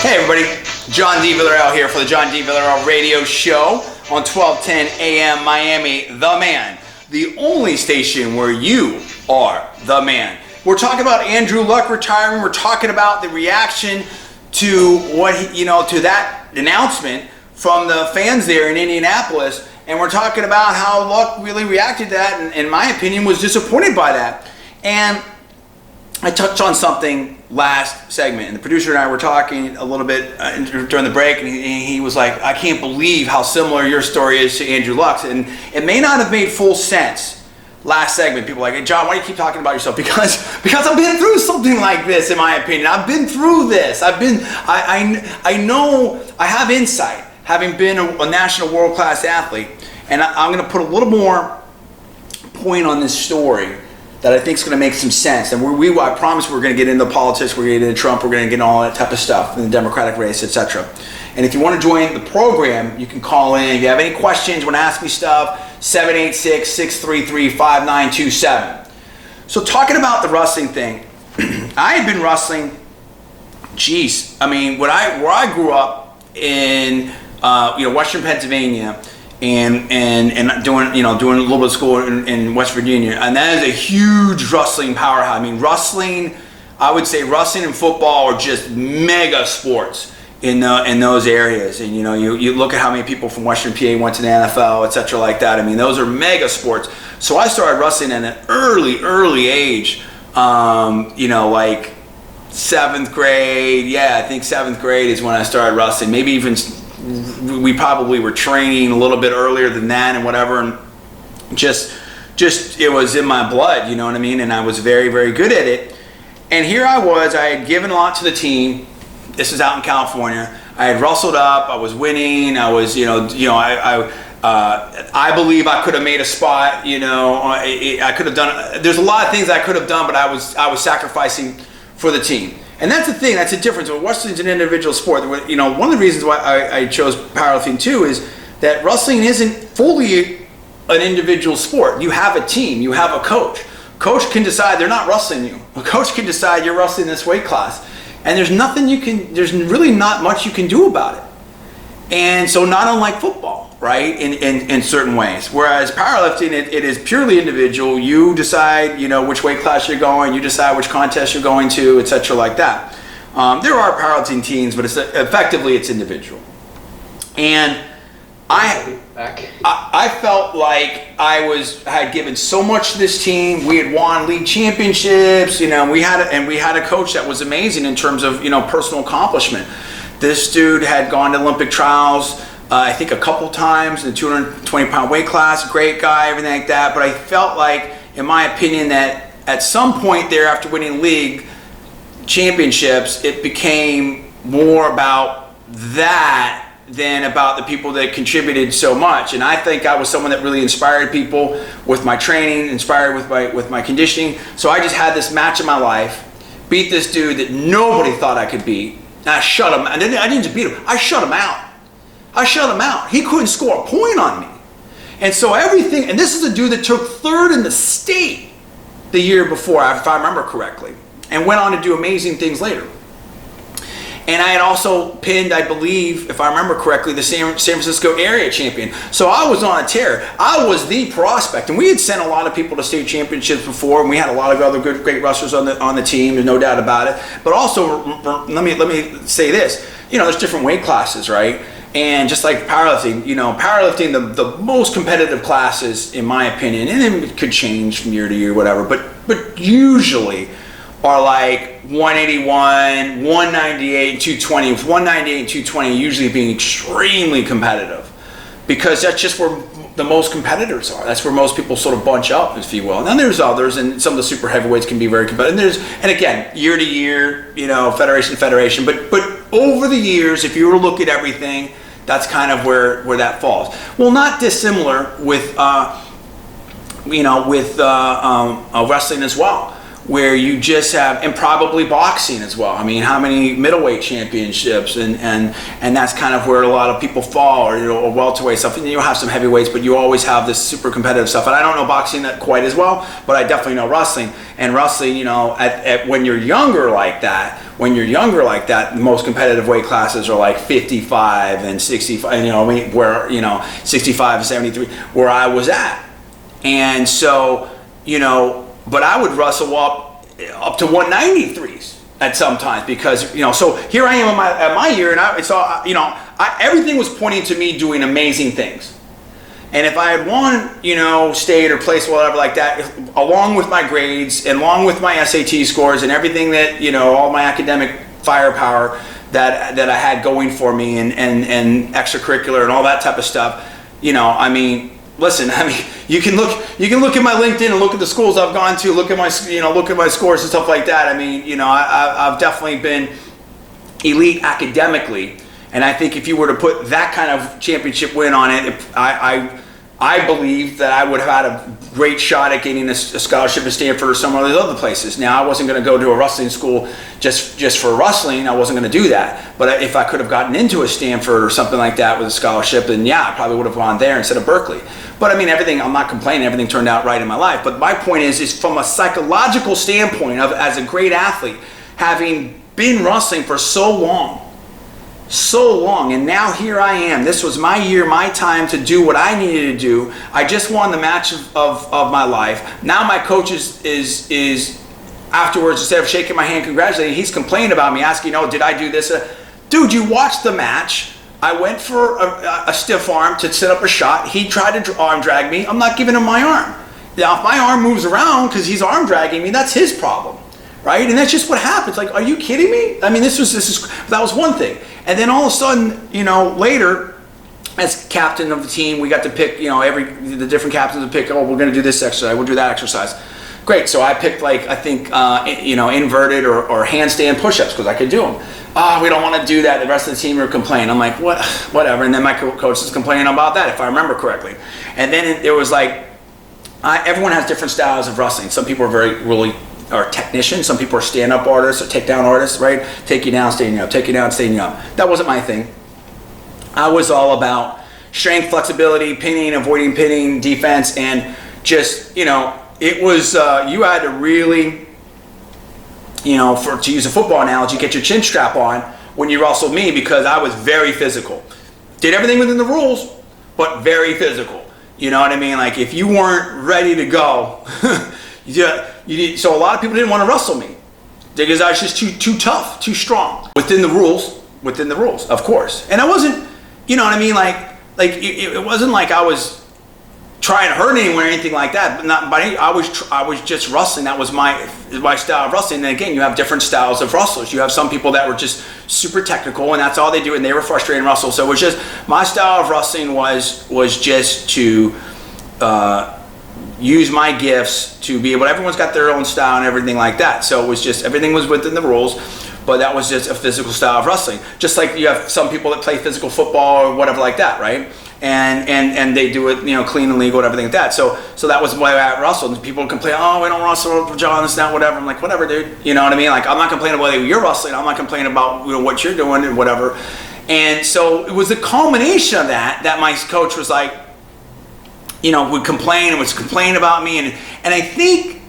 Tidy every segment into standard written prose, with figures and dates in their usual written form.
Hey everybody, John D. Villarreal here for the John D. Villarreal radio show on 1210 AM Miami, The Man, the only station where you are the man. We're talking about Andrew Luck retiring. We're talking about the reaction to to that announcement from the fans there in Indianapolis, and we're talking about how Luck really reacted to that, and in my opinion was disappointed by that. And I touched on something last segment, and the producer and I were talking a little bit during the break, and he was like, I can't believe how similar your story is to Andrew Luck's. And it may not have made full sense last segment. People were like, hey, John, why do you keep talking about yourself? Because I've been through something like this, in my opinion. I've been through this. I know, I have insight, having been a national world-class athlete. And I'm going to put a little more point on this story that I think is going to make some sense. And I promise we're going to get into politics, we're going to get into Trump, we're going to get into all that type of stuff in the Democratic race, etc. And if you want to join the program, you can call in. If you have any questions, want to ask me stuff, 786-633-5927. So talking about the wrestling thing, I had been wrestling, where I grew up in Western Pennsylvania, and doing a little bit of school in West Virginia, and that is a huge wrestling powerhouse. I mean, I would say wrestling and football are just mega sports in those areas. And you look at how many people from Western PA went to the NFL, etc. like that. I mean, those are mega sports. So I started wrestling at an early age. Like 7th grade. Yeah, I think 7th grade is when I started wrestling. Maybe even. We probably were training a little bit earlier than that and whatever, and just it was in my blood, you know what I mean? And I was very, very good at it. And here I had given a lot to the team. This is out in California. I had wrestled up. I was winning. I was, I believe I could have made a spot. I could have done. There's a lot of things I could have done, but I was sacrificing for the team. And that's the thing, that's the difference. Wrestling's an individual sport. One of the reasons why I chose powerlifting too is that wrestling isn't fully an individual sport. You have a team, you have a coach. Coach can decide they're not wrestling you. A coach can decide you're wrestling this weight class. And there's really not much you can do about it. And so not unlike football, right, in certain ways. Whereas powerlifting, it is purely individual. You decide, which weight class you're going. You decide which contest you're going to, etc. like that. There are powerlifting teams, but effectively it's individual. And I felt like I had given so much to this team. We had won league championships. We had a coach that was amazing in terms of personal accomplishment. This dude had gone to Olympic trials, I think a couple times in the 220-pound weight class. Great guy, everything like that. But I felt like, in my opinion, that at some point there, after winning league championships, it became more about that than about the people that contributed so much. And I think I was someone that really inspired people with my training, inspired with my conditioning. So I just had this match in my life, beat this dude that nobody thought I could beat. And I shut him. I didn't just beat him. I shut him out. He couldn't score a point on me. And so everything, and this is a dude that took 3rd in the state the year before, if I remember correctly, and went on to do amazing things later. And I had also pinned, I believe, if I remember correctly, the San Francisco area champion. So I was on a tear. I was the prospect. And we had sent a lot of people to state championships before, and we had a lot of other great wrestlers on the team, there's no doubt about it. But also, let me say this. There's different weight classes, right? And just like powerlifting, powerlifting, the most competitive classes, in my opinion, and it could change from year to year, whatever, but usually are like 181, 198, and 220. With 198 and 220 usually being extremely competitive, because that's just where the most competitors are. That's where most people sort of bunch up, if you will. And then there's others, and some of the super heavyweights can be very competitive. And again, year to year, federation to federation. But over the years, if you were to look at everything, that's kind of where that falls. Well, not dissimilar with wrestling as well. where you just have, and probably boxing as well. I mean, how many middleweight championships, and that's kind of where a lot of people fall, or or welterweight stuff. And you'll have some heavyweights, but you always have this super competitive stuff. And I don't know boxing that quite as well, but I definitely know wrestling. And wrestling, when you're younger like that, the most competitive weight classes are like 55 and 65. Where 65 and 73, where I was at, and so but I would wrestle up to 193s at some times, because so here I am at my year, and everything was pointing to me doing amazing things. And if I had won, state or place, whatever like that, along with my grades, and along with my SAT scores and everything that all my academic firepower that I had going for me, and extracurricular and all that type of stuff, listen, you can look at my LinkedIn and look at the schools I've gone to, look at my scores and stuff like that. I've definitely been elite academically, and I think if you were to put that kind of championship win on it, I believe that I would have had a great shot at getting a scholarship at Stanford or some of those other places. Now, I wasn't going to go to a wrestling school just for wrestling. I wasn't going to do that. But if I could have gotten into a Stanford or something like that with a scholarship, then yeah, I probably would have gone there instead of Berkeley. But I'm not complaining. Everything turned out right in my life. But my point is from a psychological standpoint of as a great athlete, having been wrestling for so long, and now here I am. This was my year, my time to do what I needed to do. I just won the match of my life. Now my coach is afterwards, instead of shaking my hand, congratulating, he's complaining about me, asking, did I do this? Dude, you watched the match. I went for a stiff arm to set up a shot. He tried to arm drag me. I'm not giving him my arm. Now, if my arm moves around because he's arm dragging me, that's his problem, right? And that's just what happens. Like, are you kidding me? That was one thing. And then all of a sudden, later, as captain of the team, we got to pick, the different captains to pick, we're going to do this exercise, we'll do that exercise. Great, so I picked inverted or handstand push-ups because I could do them. We don't want to do that. The rest of the team are complaining. I'm like, whatever. And then my coach is complaining about that, if I remember correctly. And then there was everyone has different styles of wrestling. Some people are technicians. Some people are stand-up artists or take-down artists, right? Take you down, staying up. Take you down, staying up. That wasn't my thing. I was all about strength, flexibility, pinning, avoiding pinning, defense, and just, it was, you had to really, to use a football analogy, get your chin strap on when you wrestled me, because I was very physical. Did everything within the rules, but very physical. You know what I mean? Like, if you weren't ready to go, so a lot of people didn't want to wrestle me because I was just too tough, too strong. Within the rules, of course. And I wasn't, you know what I mean? It wasn't like I was trying to hurt anyone or anything like that. But I was just wrestling. That was my style of wrestling. And again, you have different styles of wrestlers. You have some people that were just super technical, and that's all they do, and they were frustrated and wrestle. So it was just, my style of wrestling was just to use my gifts to be able, everyone's got their own style and everything like that. So it was just, everything was within the rules, but that was just a physical style of wrestling. Just like you have some people that play physical football or whatever like that, right? And they do it, clean and legal and everything like that. So that was why I wrestled. And people complain, we don't wrestle, John, it's not whatever. I'm like, whatever, dude. You know what I mean? Like, I'm not complaining about whether you're wrestling. I'm not complaining about what you're doing and whatever. And so it was the culmination of that my coach was like, would complain and was complaining about me. And I think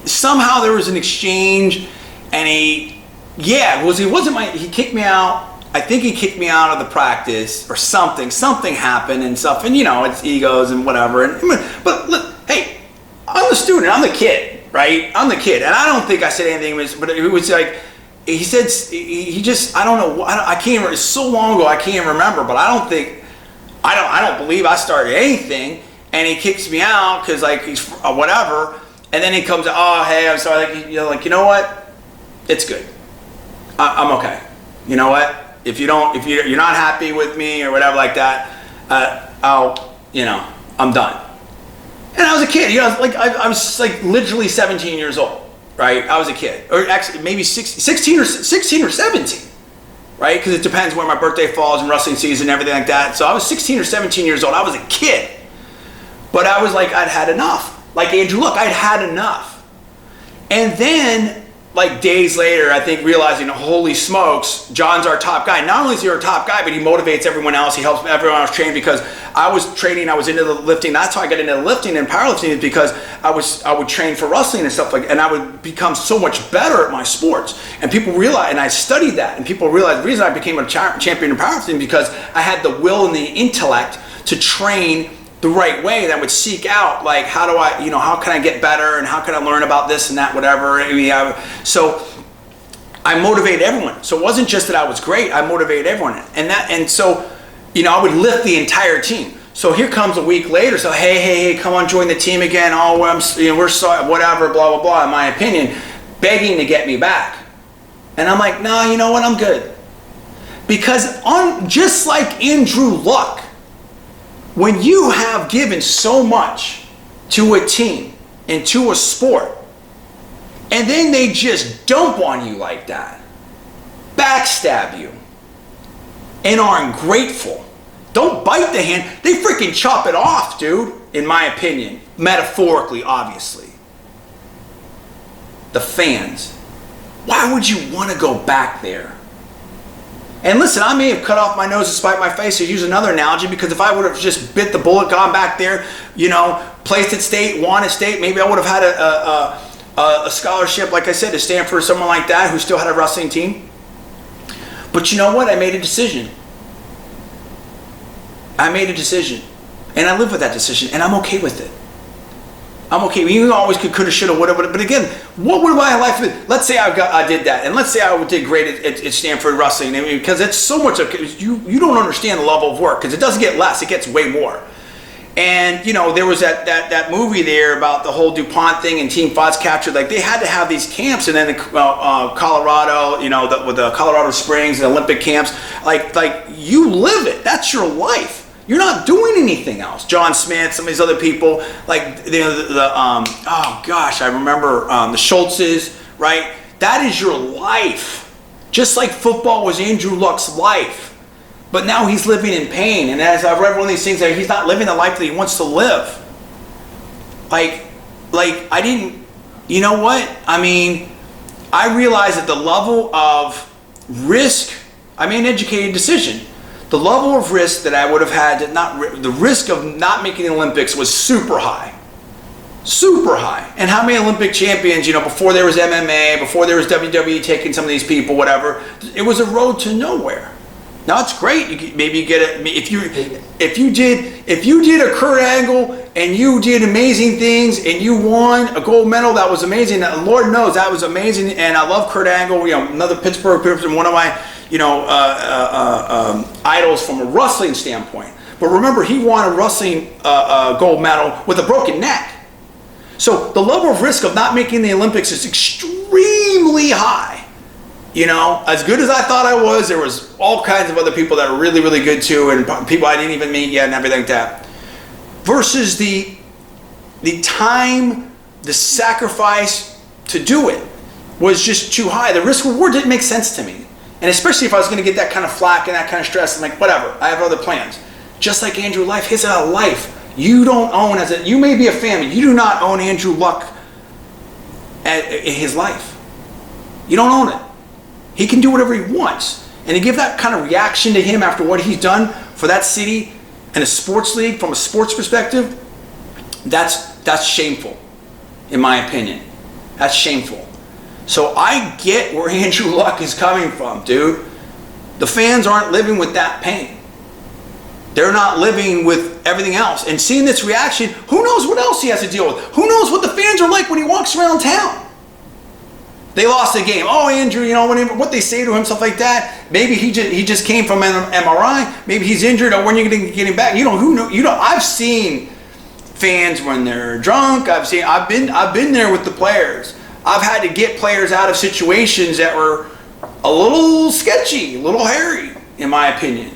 somehow there was an exchange, and he kicked me out. I think he kicked me out of the practice or something. Something happened and stuff. And it's egos and whatever. But look, hey, I'm the student. I'm the kid, right? I'm the kid. And I don't think I said anything, but it was like, he said, I don't know. I can't remember. It's so long ago, I can't remember. But I don't believe I started anything. And he kicks me out because he's whatever. And then he comes out, oh, hey, I'm sorry. You know what? It's good. I'm okay. You know what? If you're not happy with me or whatever like that, I'm done. And I was a kid. I was literally 17 years old, right? I was a kid, or actually maybe 16 or 17, right? Because it depends where my birthday falls and wrestling season and everything like that. So I was 16 or 17 years old. I was a kid, but I was I'd had enough. Like Andrew, look, I'd had enough. And then, like days later, I think realizing, holy smokes, John's our top guy. Not only is he our top guy, but he motivates everyone else. He helps everyone else train, because I was training, I was into the lifting. That's how I got into the lifting and powerlifting, is because I would train for wrestling and stuff and I would become so much better at my sports. And people realized, and I studied that, and people realized the reason I became a champion in powerlifting because I had the will and the intellect to train the right way. That would seek out, like, how do I, how can I get better, and how can I learn about this and that, whatever. So I motivated everyone. So it wasn't just that I was great, I motivated everyone. And so, I would lift the entire team. So here comes a week later, so hey, come on, join the team again. Oh, we're sorry, whatever, blah, blah, blah, in my opinion, begging to get me back. And I'm like, nah, you know what, I'm good. Because just like Andrew Luck, when you have given so much to a team and to a sport, and then they just dump on you like that, backstab you, and are ungrateful, don't bite the hand, they freaking chop it off, dude, in my opinion. Metaphorically, obviously. The fans. Why would you want to go back there? And listen, I may have cut off my nose to spite my face, to use another analogy, because if I would have just bit the bullet, gone back there, placed at state, won at state, maybe I would have had a scholarship, like I said, to Stanford or someone like that who still had a wrestling team. But you know what? I made a decision. And I live with that decision, and I'm okay with it. I'm okay. You always coulda, shoulda, woulda, but again, what would my life be? Let's say I did that, and let's say I did great at Stanford wrestling, because it's so much of, you don't understand the level of work, because it doesn't get less, it gets way more. And there was that movie there about the whole DuPont thing, and Team Fox captured, like, they had to have these camps, and then Colorado, with the Colorado Springs and Olympic camps, like you live it. That's your life. You're not doing anything else. John Smith, some of these other people, like oh gosh, I remember the Schultzes, right? That is your life. Just like football was Andrew Luck's life, but now he's living in pain. And as I've read one of these things, that he's not living the life that he wants to live. Like I didn't. You know what? I mean, I realized that the level of risk. I made an educated decision. The level of risk that I would have had the risk of not making the Olympics was super high. Super high. And how many Olympic champions, before there was MMA, before there was WWE taking some of these people, whatever, it was a road to nowhere. Now it's great. Maybe you get it if you did a Kurt Angle and you did amazing things and you won a gold medal, that was amazing. Lord knows that was amazing, and I love Kurt Angle. Another Pittsburgh person, one of my idols from a wrestling standpoint. But remember, he won a wrestling gold medal with a broken neck. So the level of risk of not making the Olympics is extremely high. As good as I thought I was, there was all kinds of other people that were really, really good too, and people I didn't even meet yet and everything like that. Versus the time, the sacrifice to do it was just too high. The risk reward didn't make sense to me. And especially if I was going to get that kind of flack and that kind of stress, I'm like, whatever, I have other plans. Just like Andrew Life, his life. You don't own, you may be a family, you do not own Andrew Luck in his life. You don't own it. He can do whatever he wants. And to give that kind of reaction to him after what he's done for that city and a sports league from a sports perspective, that's shameful, in my opinion. That's shameful. So I get where Andrew Luck is coming from, dude. The fans aren't living with that pain. They're not living with everything else. And seeing this reaction, who knows what else he has to deal with? Who knows what the fans are like when he walks around town? They lost the game. Oh, Andrew, what they say to him, stuff like that. Maybe he just came from an MRI. Maybe he's injured. Or when are you going to get him back? I've seen fans when they're drunk. I've been there with the players. I've had to get players out of situations that were a little sketchy, a little hairy, in my opinion.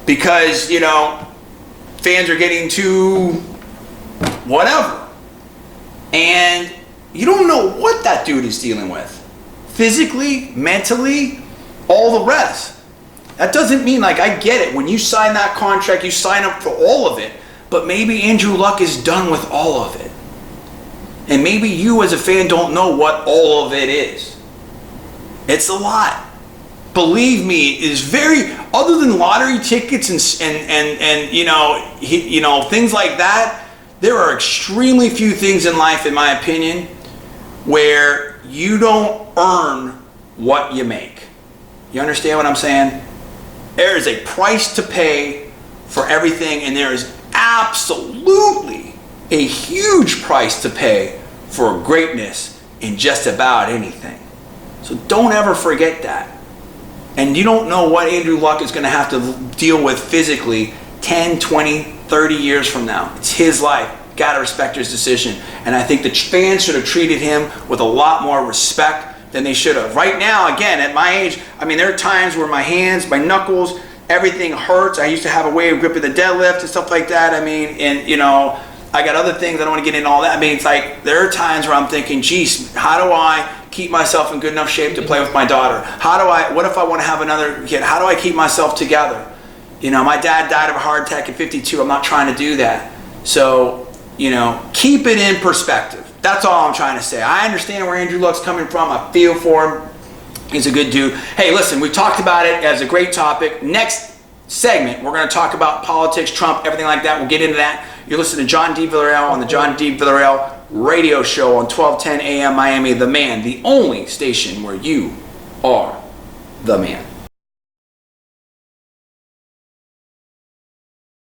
Because, fans are getting too whatever. And you don't know what that dude is dealing with. Physically, mentally, all the rest. That doesn't mean, I get it. When you sign that contract, you sign up for all of it. But maybe Andrew Luck is done with all of it. And maybe you as a fan don't know what all of it is. It's a lot. Believe me, it is very, other than lottery tickets and you know things like that, there are extremely few things in life, in my opinion, where you don't earn what you make. You understand what I'm saying? There is a price to pay for everything, and there is absolutely a huge price to pay for greatness in just about anything. So don't ever forget that. And you don't know what Andrew Luck is going to have to deal with physically 10, 20, 30 years from now. It's his life. Got to respect his decision. And I think the fans should have treated him with a lot more respect than they should have. Right now, again, at my age, I mean, there are times where my hands, my knuckles, everything hurts. I used to have a way of gripping the deadlift and stuff like that. I mean, and you know, I got other things. I don't want to get into all that. I mean, it's like there are times where I'm thinking, geez, how do I keep myself in good enough shape to play with my daughter? What if I want to have another kid? How do I keep myself together? You know, my dad died of a heart attack at 52. I'm not trying to do that. So, you know, keep it in perspective. That's all I'm trying to say. I understand where Andrew Luck's coming from. I feel for him. He's a good dude. Hey, listen, we talked about it as a great topic. Next segment, we're going to talk about politics, Trump, everything like that. We'll get into that. You're listening to John D. Villarreal on the John D. Villarreal radio show on 1210 AM Miami, The Man, the only station where you are the man.